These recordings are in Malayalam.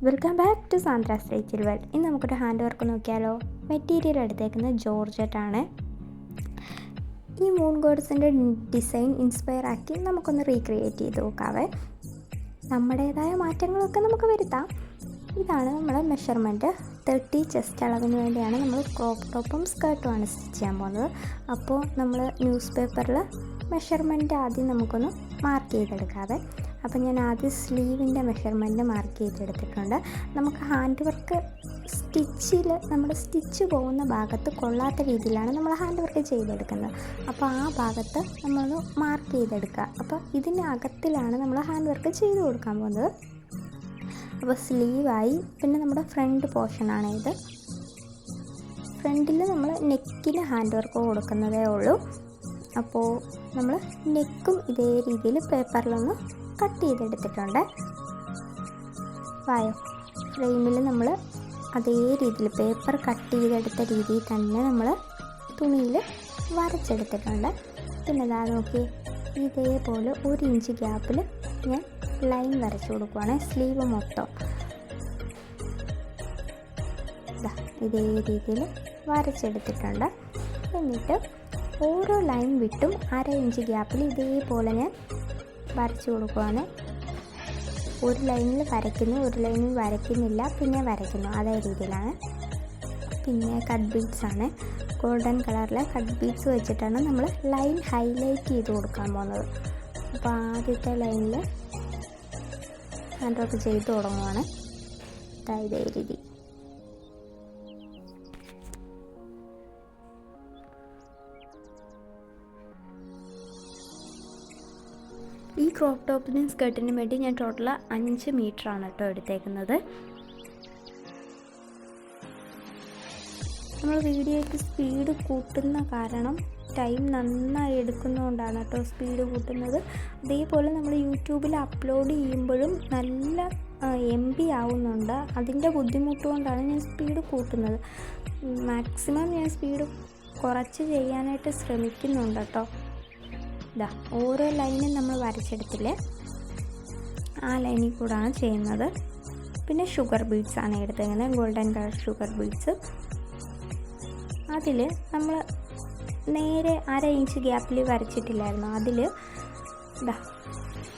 വെൽക്കം ബാക്ക് ടു സാന്ദ്ര സ്റ്റേച്ചിൽ വേൾഡ്. ഇന്ന് നമുക്കൊരു ഹാൻഡ് വർക്ക് നോക്കിയാലോ. മെറ്റീരിയൽ എടുത്തേക്കുന്നത് ജോർജറ്റാണ്. ഈ മൂൺ ഗോഡ്സിൻ്റെ ഡിസൈൻ ഇൻസ്പയർ ആക്കി നമുക്കൊന്ന് റീക്രിയേറ്റ് ചെയ്ത് നോക്കാവേ. നമ്മുടേതായ മാറ്റങ്ങളൊക്കെ നമുക്ക് വരുത്താം. ഇതാണ് നമ്മുടെ മെഷർമെൻറ്റ്. 30 ചെസ്റ്റ് അളവിന് വേണ്ടിയാണ് നമ്മൾ ക്രോപ്പ് ടോപ്പും സ്കേർട്ടുമാണ് സ്റ്റിച്ച് ചെയ്യാൻ പോകുന്നത്. അപ്പോൾ നമ്മൾ ന്യൂസ് പേപ്പറിൽ മെഷർമെൻറ്റ് ആദ്യം നമുക്കൊന്ന് മാർക്ക് ചെയ്തെടുക്കാതെ. അപ്പോൾ ഞാൻ ആദ്യം സ്ലീവിൻ്റെ മെഷർമെൻറ്റ് മാർക്ക് ചെയ്തെടുത്തിട്ടുണ്ട്. നമുക്ക് ഹാൻഡ് വർക്ക് സ്റ്റിച്ചിൽ നമ്മുടെ സ്റ്റിച്ച് പോകുന്ന ഭാഗത്ത് കൊള്ളാത്ത രീതിയിലാണ് നമ്മൾ ഹാൻഡ് വർക്ക് ചെയ്തെടുക്കുന്നത്. അപ്പോൾ ആ ഭാഗത്ത് നമ്മളൊന്ന് മാർക്ക് ചെയ്തെടുക്കുക. അപ്പോൾ ഇതിനകത്തിലാണ് നമ്മൾ ഹാൻഡ് വർക്ക് ചെയ്ത് കൊടുക്കാൻ പോകുന്നത്. അപ്പോൾ സ്ലീവായി. പിന്നെ നമ്മുടെ ഫ്രണ്ട് പോർഷനാണ് ഇത്. ഫ്രണ്ടിൽ നമ്മൾ നെക്കിന് ഹാൻഡ് വർക്ക് കൊടുക്കുന്നതേ ഉള്ളൂ. അപ്പോൾ നമ്മൾ നെക്കും ഇതേ രീതിയിൽ പേപ്പറിലൊന്ന് കട്ട് ചെയ്തെടുത്തിട്ടുണ്ട്. വായോ ഫ്രെയിമിൽ നമ്മൾ അതേ രീതിയിൽ പേപ്പർ കട്ട് ചെയ്തെടുത്ത രീതിയിൽ തന്നെ നമ്മൾ തുണിയിൽ വരച്ചെടുത്തിട്ടുണ്ട്. പിന്നെ ഇതാ നോക്കി, ഇതേപോലെ 1 ഇഞ്ച് ഗ്യാപ്പിൽ ഞാൻ ലൈൻ വരച്ചു കൊടുക്കുവാണ് സ്ലീവ് മൊത്തം. ഇതേ രീതിയിൽ വരച്ചെടുത്തിട്ടുണ്ട്. എന്നിട്ട് ഓരോ ലൈൻ വിട്ടും 1/2 ഇഞ്ച് ഗ്യാപ്പിൽ ഇതേപോലെ ഞാൻ വരച്ചു കൊടുക്കുവാണ്. ഒരു ലൈനിൽ വരയ്ക്കുന്നു, ഒരു ലൈനിൽ വരയ്ക്കുന്നില്ല, പിന്നെ വരയ്ക്കുന്നു, അതേ രീതിയിലാണ്. പിന്നെ കട്ട് ബീഡ്സ് ആണ്. ഗോൾഡൻ കളറിലെ കട്ട് ബീഡ്സ് വെച്ചിട്ടാണ് നമ്മൾ ലൈൻ ഹൈലൈറ്റ് ചെയ്ത് കൊടുക്കാൻ പോകുന്നത്. അപ്പോൾ ആദ്യത്തെ ലൈനിൽ ഹാൻഡ് വർക്ക് ചെയ്ത് തുടങ്ങുവാണ്. ഇതേ രീതി. ഈ ക്രോപ്പ് ടോപ്പിനും സ്കേർട്ടിനും വേണ്ടി ഞാൻ ടോട്ടൽ 5 മീറ്ററാണ് കേട്ടോ എടുത്തേക്കുന്നത്. നമ്മൾ വീഡിയോയ്ക്ക് സ്പീഡ് കൂട്ടുന്ന കാരണം ടൈം നന്നായി എടുക്കുന്നതുകൊണ്ടാണ് കേട്ടോ സ്പീഡ് കൂട്ടുന്നത്. അതേപോലെ നമ്മൾ യൂട്യൂബിൽ അപ്ലോഡ് ചെയ്യുമ്പോഴും നല്ല MB ആവുന്നുണ്ട്. അതിൻ്റെ ബുദ്ധിമുട്ടുകൊണ്ടാണ് ഞാൻ സ്പീഡ് കൂട്ടുന്നത്. മാക്സിമം ഞാൻ സ്പീഡ് കുറച്ച് ചെയ്യാനായിട്ട് ശ്രമിക്കുന്നുണ്ട് കേട്ടോ. ഓരോ ലൈനും നമ്മൾ വരച്ചെടുത്തില്ലേ, ആ ലൈനിൽ കൂടാണ് ചെയ്യുന്നത്. പിന്നെ ഷുഗർ ബീഡ്സ് ആണ് എടുത്തേക്കുന്നത്, ഗോൾഡൻ കളർ ഷുഗർ ബീഡ്സ്. അതിൽ നമ്മൾ നേരെ 1/2 ഇഞ്ച് ഗ്യാപ്പിൽ വരച്ചിട്ടില്ലായിരുന്നു. അതിൽ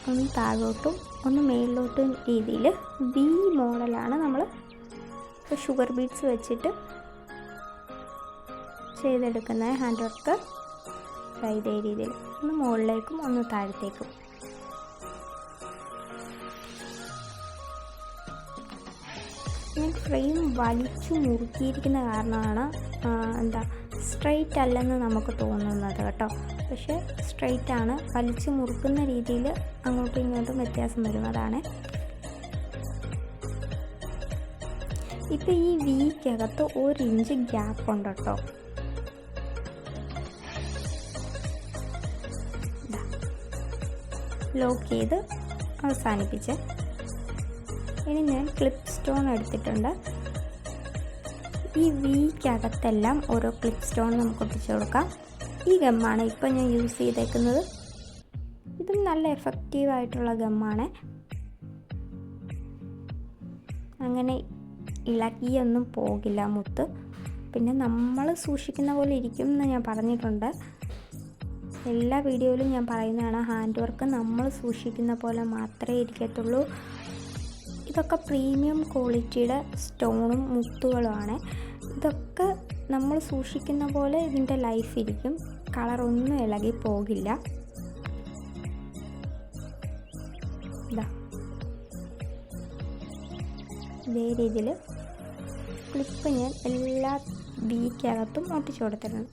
ഒന്ന് താഴോട്ടും ഒന്ന് മേളിലോട്ടും രീതിയിൽ V മോഡലാണ് നമ്മൾ ഷുഗർ ബീഡ്സ് വെച്ചിട്ട് ചെയ്തെടുക്കുന്ന ഹാൻഡ് വർക്ക്. ഇതേ രീതിയിൽ ഒന്ന് മുകളിലേക്കും ഒന്ന് താഴത്തേക്കും. ഞാൻ ഫ്രെയിം വലിച്ചു മുറുക്കിയിരിക്കുന്ന കാരണമാണ് സ്ട്രെയിറ്റ് അല്ലെന്ന് നമുക്ക് തോന്നുന്നത് കേട്ടോ. പക്ഷേ സ്ട്രെയിറ്റ് ആണ്. വലിച്ചു മുറുക്കുന്ന രീതിയിൽ അങ്ങോട്ടും ഇങ്ങോട്ടും വ്യത്യാസം വരും. അതാണ്. ഇപ്പം ഈ വിക്കകത്ത് 1 ഇഞ്ച് ഗ്യാപ്പ് ഉണ്ട് കേട്ടോ. ലോക്ക് ചെയ്ത് അവസാനിപ്പിച്ച്. ഇനി ഞാൻ ക്ലിപ്പ് സ്റ്റോൺ എടുത്തിട്ടുണ്ട്. ഈ വിക്കകത്തെല്ലാം ഓരോ ക്ലിപ്പ് സ്റ്റോൺ നമുക്ക് ഒട്ടിച്ചു കൊടുക്കാം. ഈ ഗമ്മാണ് ഇപ്പം ഞാൻ യൂസ് ചെയ്തേക്കുന്നത്. ഇതും നല്ല എഫക്റ്റീവായിട്ടുള്ള ഗമ്മാണ്. അങ്ങനെ ഇളകിയൊന്നും പോകില്ല മുത്ത്. പിന്നെ നമ്മൾ സൂക്ഷിക്കുന്ന പോലെ ഇരിക്കും എന്ന് ഞാൻ പറഞ്ഞിട്ടുണ്ട്. എല്ലാ വീഡിയോയിലും ഞാൻ പറയുന്നതാണ്, ഹാൻഡ് വർക്ക് നമ്മൾ സൂക്ഷിക്കുന്ന പോലെ മാത്രമേ ഇരിക്കത്തുള്ളൂ. ഇതൊക്കെ പ്രീമിയം ക്വാളിറ്റിയുടെ സ്റ്റോണും മുത്തുകളുമാണ്. ഇതൊക്കെ നമ്മൾ സൂക്ഷിക്കുന്ന പോലെ ഇതിൻ്റെ ലൈഫ് ഇരിക്കും. കളറൊന്നും ഇളകി പോകില്ല. ഇതേ രീതിയിൽ ക്ലിപ്പ് ഞാൻ എല്ലാ ബീക്കകത്തും ഒട്ടിച്ചു കൊടുത്തിട്ടുണ്ട്.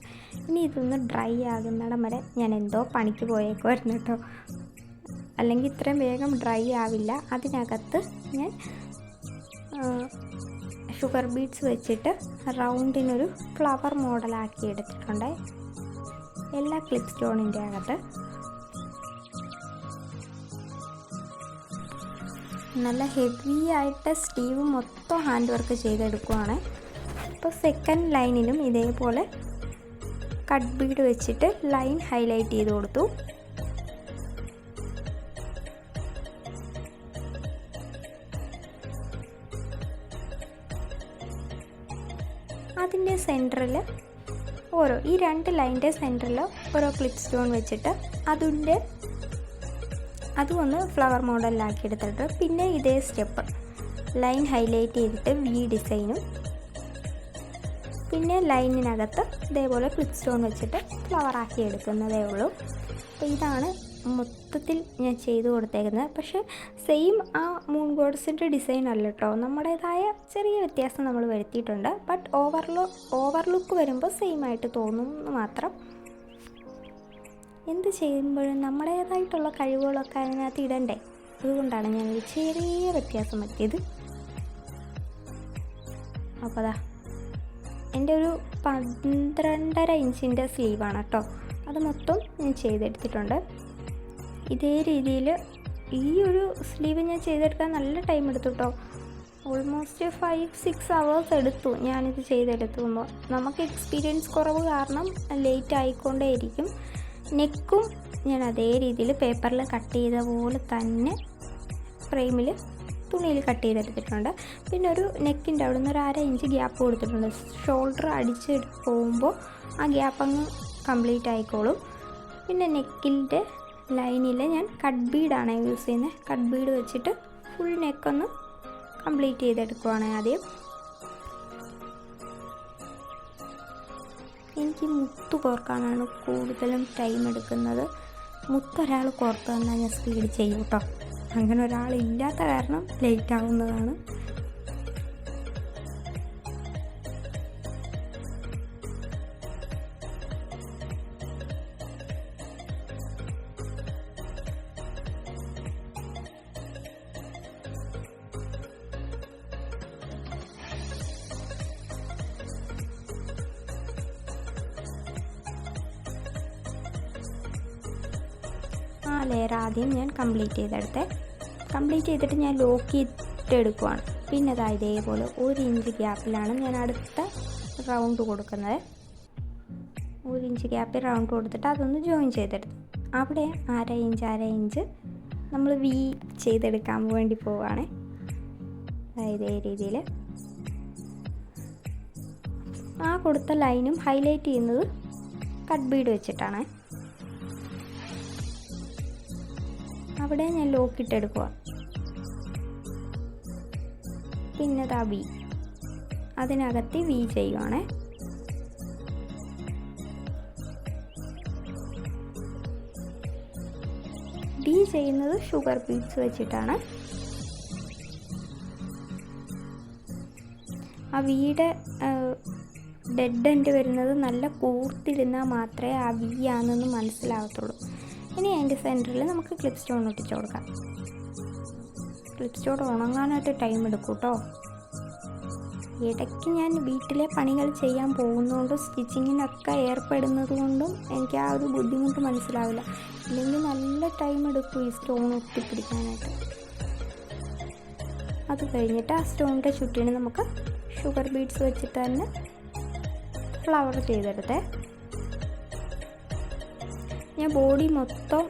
ഇനി ഇതൊന്ന് ഡ്രൈ ആകുന്നിടം വരെ ഞാൻ എന്തോ പണിക്ക് പോയേക്കുമായിരുന്നു കേട്ടോ. അല്ലെങ്കിൽ ഇത്രയും വേഗം ഡ്രൈ ആവില്ല. അതിനകത്ത് ഞാൻ ഷുഗർ ബീഡ്സ് വെച്ചിട്ട് റൗണ്ടിനൊരു ഫ്ലവർ മോഡലാക്കി എടുത്തിട്ടുണ്ട് എല്ലാ ക്ലിപ്പ് സ്റ്റോണിൻ്റെ അകത്ത്. നല്ല ഹെവി ആയിട്ട് സ്ലീവ് മൊത്തം ഹാൻഡ് വർക്ക് ചെയ്തെടുക്കുവാണ്. അപ്പോൾ സെക്കൻഡ് ലൈനിലും ഇതേപോലെ കട്ട് ബീഡ് വെച്ചിട്ട് ലൈൻ ഹൈലൈറ്റ് ചെയ്ത് കൊടുത്തു. അതിൻ്റെ സെൻറ്ററിൽ ഈ 2 ലൈൻ്റെ സെൻറ്ററിൽ ഓരോ ക്ലിപ്പ് സ്റ്റോൺ വെച്ചിട്ട് അതും ഒന്ന് ഫ്ലവർ മോഡലിലാക്കി എടുത്തിട്ട് പിന്നെ ഇതേ സ്റ്റെപ്പ് ലൈൻ ഹൈലൈറ്റ് ചെയ്തിട്ട് വി ഡിസൈനും പിന്നെ ലൈനിനകത്ത് ഇതേപോലെ ക്ലിപ്പ് സ്റ്റോൺ വെച്ചിട്ട് ഫ്ലവർ ആക്കി എടുക്കുന്നതേ ഉള്ളൂ. അപ്പോൾ ഇതാണ് മൊത്തത്തിൽ ഞാൻ ചെയ്തു കൊടുത്തേക്കുന്നത്. പക്ഷേ സെയിം ആ മൂൺ ഗോഡ്സിൻ്റെ ഡിസൈൻ അല്ല കേട്ടോ, നമ്മുടേതായ ചെറിയ വ്യത്യാസം നമ്മൾ വരുത്തിയിട്ടുണ്ട്. ബട്ട് ഓവർലുക്ക് വരുമ്പോൾ സെയിം ആയിട്ട് തോന്നും എന്ന് മാത്രം. എന്ത് ചെയ്യുമ്പോഴും നമ്മുടേതായിട്ടുള്ള കഴിവുകളൊക്കെ അതിനകത്ത് ഇടണ്ടേ, അതുകൊണ്ടാണ് ഞാനൊരു ചെറിയ വ്യത്യാസം വരുത്തിയത്. അപ്പോൾ അതാ എൻ്റെ ഒരു 12.5 ഇഞ്ചിൻ്റെ സ്ലീവാണ് കേട്ടോ, അത് മൊത്തം ഞാൻ ചെയ്തെടുത്തിട്ടുണ്ട്. ഇതേ രീതിയിൽ ഈ ഒരു സ്ലീവ് ഞാൻ ചെയ്തെടുക്കാൻ നല്ല ടൈം എടുത്തു കേട്ടോ. ഓൾമോസ്റ്റ് 5-6 hours എടുത്തു ഞാനിത് ചെയ്തെടുക്കുമ്പോൾ. നമുക്ക് എക്സ്പീരിയൻസ് കുറവ് കാരണം ലേറ്റ് ആയിക്കൊണ്ടേയിരിക്കും. നെക്കും ഞാൻ അതേ രീതിയിൽ പേപ്പറിൽ കട്ട് ചെയ്ത പോലെ തന്നെ ഫ്രെയിമിൽ തുണിയിൽ കട്ട് ചെയ്തെടുത്തിട്ടുണ്ട്. പിന്നെ ഒരു നെക്കിൻ്റെ അവിടെ നിന്ന് ഒരു 1/2 ഇഞ്ച് ഗ്യാപ്പ് കൊടുത്തിട്ടുണ്ട്. ഷോൾഡർ അടിച്ച് പോകുമ്പോൾ ആ ഗ്യാപ്പ് അങ്ങ് കംപ്ലീറ്റ് ആയിക്കോളും. പിന്നെ നെക്കിൻ്റെ ലൈനിൽ ഞാൻ കട്ട് ബീഡാണ് യൂസ് ചെയ്യുന്നത്. കട്ട് ബീഡ് വെച്ചിട്ട് ഫുൾ നെക്കൊന്ന് കംപ്ലീറ്റ് ചെയ്തെടുക്കുവാണ് ആദ്യം. എനിക്ക് മുത്ത് കോർക്കാനാണ് കൂടുതലും ടൈം എടുക്കുന്നത്. മുത്തൊരാൾ കോർത്ത് തന്നാൽ ഞാൻ സ്പീഡ് ചെയ്യും കേട്ടോ. അങ്ങനെ ഒരാളില്ലാത്ത കാരണം ലേറ്റ് ആവുന്നതാണ്. ആ ലെയർ ആദ്യം ഞാൻ കംപ്ലീറ്റ് ചെയ്തിട്ട് ഞാൻ ലോക്ക് ഇട്ടെടുക്കുവാണ്. പിന്നെ അതാ ഇതേപോലെ 1 ഇഞ്ച് ഗ്യാപ്പിലാണ് ഞാൻ അടുത്ത റൗണ്ട് കൊടുക്കുന്നത്. 1 ഇഞ്ച് ഗ്യാപ്പിൽ റൗണ്ട് കൊടുത്തിട്ട് അതൊന്ന് ജോയിൻ ചെയ്തെടുത്തു. അവിടെ 1/2 ഇഞ്ച് നമ്മൾ വി ചെയ്തെടുക്കാൻ വേണ്ടി പോവുകയാണ്. ഇതേ രീതിയിൽ ആ കൊടുത്ത ലൈനും ഹൈലൈറ്റ് ചെയ്യുന്നത് കട്ട് ബീഡ് വെച്ചിട്ടാണ്. അവിടെ ഞാൻ ലോക്കിട്ടെടുക്കുക. പിന്നെ ദാ വി, അതിനകത്ത് വി ചെയ്യുവാണ്. വി ചെയ്യുന്നത് ഷുഗർ ബീഡ്സ് വെച്ചിട്ടാണ്. ആ വിയുടെ ഡെഡ് എൻഡ് വരുന്നത് നല്ല കൂർത്തിരുന്നാൽ മാത്രമേ ആ വി ആണെന്ന് മനസ്സിലാവത്തുള്ളൂ. ഇനി അതിൻ്റെ സെൻറ്ററിൽ നമുക്ക് ക്ലിപ്പ് സ്റ്റോൺ ഒട്ടിച്ചു കൊടുക്കാം. ക്ലിപ്പ് സ്റ്റോൺ ഉണങ്ങാനായിട്ട് ടൈം എടുക്കും കേട്ടോ. ഇടയ്ക്ക് ഞാൻ വീട്ടിലെ പണികൾ ചെയ്യാൻ പോകുന്നതുകൊണ്ടും സ്റ്റിച്ചിങ്ങിനൊക്കെ ഏർപ്പെടുന്നത് കൊണ്ടും എനിക്ക് ആ ഒരു ബുദ്ധിമുട്ട് മനസ്സിലാവില്ല. ഇല്ലെങ്കിൽ നല്ല ടൈം എടുക്കും ഈ സ്റ്റോൺ ഒട്ടിപ്പിടിക്കാനായിട്ട്. അത് കഴിഞ്ഞിട്ട് ആ സ്റ്റോണിൻ്റെ ചുറ്റിന് നമുക്ക് ഷുഗർ ബീഡ്സ് വെച്ചിട്ട് തന്നെ ഫ്ലവർ ചെയ്തെടുത്തേ. ഞാൻ ബോഡി മൊത്തം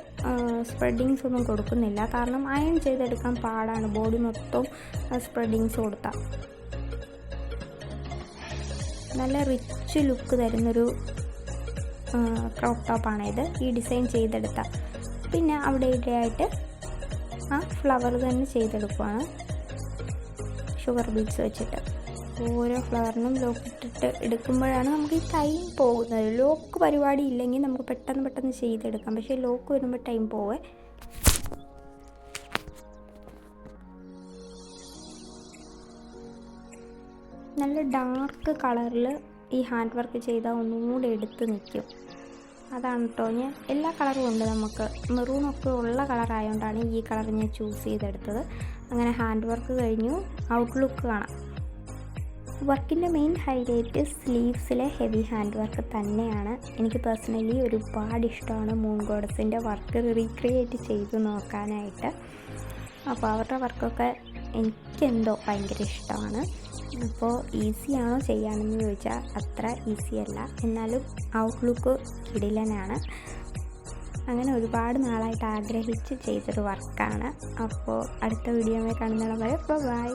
സ്പ്രെഡിങ്സ് ഒന്നും കൊടുക്കുന്നില്ല, കാരണം അയൺ ചെയ്തെടുക്കാൻ പാടാണ് ബോഡി മൊത്തം സ്പ്രെഡിങ്സ് കൊടുത്താൽ. നല്ല റിച്ച് ലുക്ക് തരുന്നൊരു ക്രോപ്പ് ടോപ്പാണിത്, ഈ ഡിസൈൻ ചെയ്തെടുത്താൽ. പിന്നെ അവിടെ ഇവിടെയായിട്ട് ആ ഫ്ലവർ തന്നെ ചെയ്തെടുക്കുവാണ് ഷുഗർ ബീഡ്സ് വെച്ചിട്ട്. ഓരോ ഫ്ലവറിനും ലോക്ക് ഇട്ടിട്ട് എടുക്കുമ്പോഴാണ് നമുക്ക് ഈ ടൈം പോകുന്നത്. ലോക്ക് പരിപാടി ഇല്ലെങ്കിൽ നമുക്ക് പെട്ടെന്ന് ചെയ്തെടുക്കാം, പക്ഷേ ലോക്ക് വരുമ്പോൾ ടൈം പോവേ. നല്ല ഡാർക്ക് കളറിൽ ഈ ഹാൻഡ് വർക്ക് ചെയ്താൽ ഒന്നുകൂടെ എടുത്ത് നിൽക്കും. അതാണ് കേട്ടോ, ഞാൻ എല്ലാ കളറും ഉണ്ട്, നമുക്ക് മെറൂണൊക്കെ ഉള്ള കളറായതുകൊണ്ടാണ് ഈ കളർ ഞാൻ ചൂസ് ചെയ്തെടുത്തത്. അങ്ങനെ ഹാൻഡ് വർക്ക് കഴിഞ്ഞു, ഔട്ട്ലുക്ക് കാണാം. വർക്കിൻ്റെ മെയിൻ ഹൈലൈറ്റ് സ്ലീവ്സിലെ ഹെവി ഹാൻഡ് വർക്ക് തന്നെയാണ്. എനിക്ക് പേഴ്സണലി ഒരുപാട് ഇഷ്ടമാണ് മൂൺ ഗോഡസിൻ്റെ വർക്ക് റീക്രിയേറ്റ് ചെയ്ത് നോക്കാനായിട്ട്. അപ്പോൾ അവരുടെ വർക്കൊക്കെ എനിക്കെന്തോ ഭയങ്കര ഇഷ്ടമാണ്. അപ്പോൾ ഈസിയാണോ ചെയ്യാമെന്ന് ചോദിച്ചാൽ അത്ര ഈസി അല്ല, എന്നാലും ഔട്ട്ലുക്ക് കിടിലനാണ്. അങ്ങനെ ഒരുപാട് നാളായിട്ട് ആഗ്രഹിച്ച് ചെയ്തൊരു വർക്കാണ്. അപ്പോൾ അടുത്ത വീഡിയോയിൽ കാണുന്നിടം വരെ ബൈ.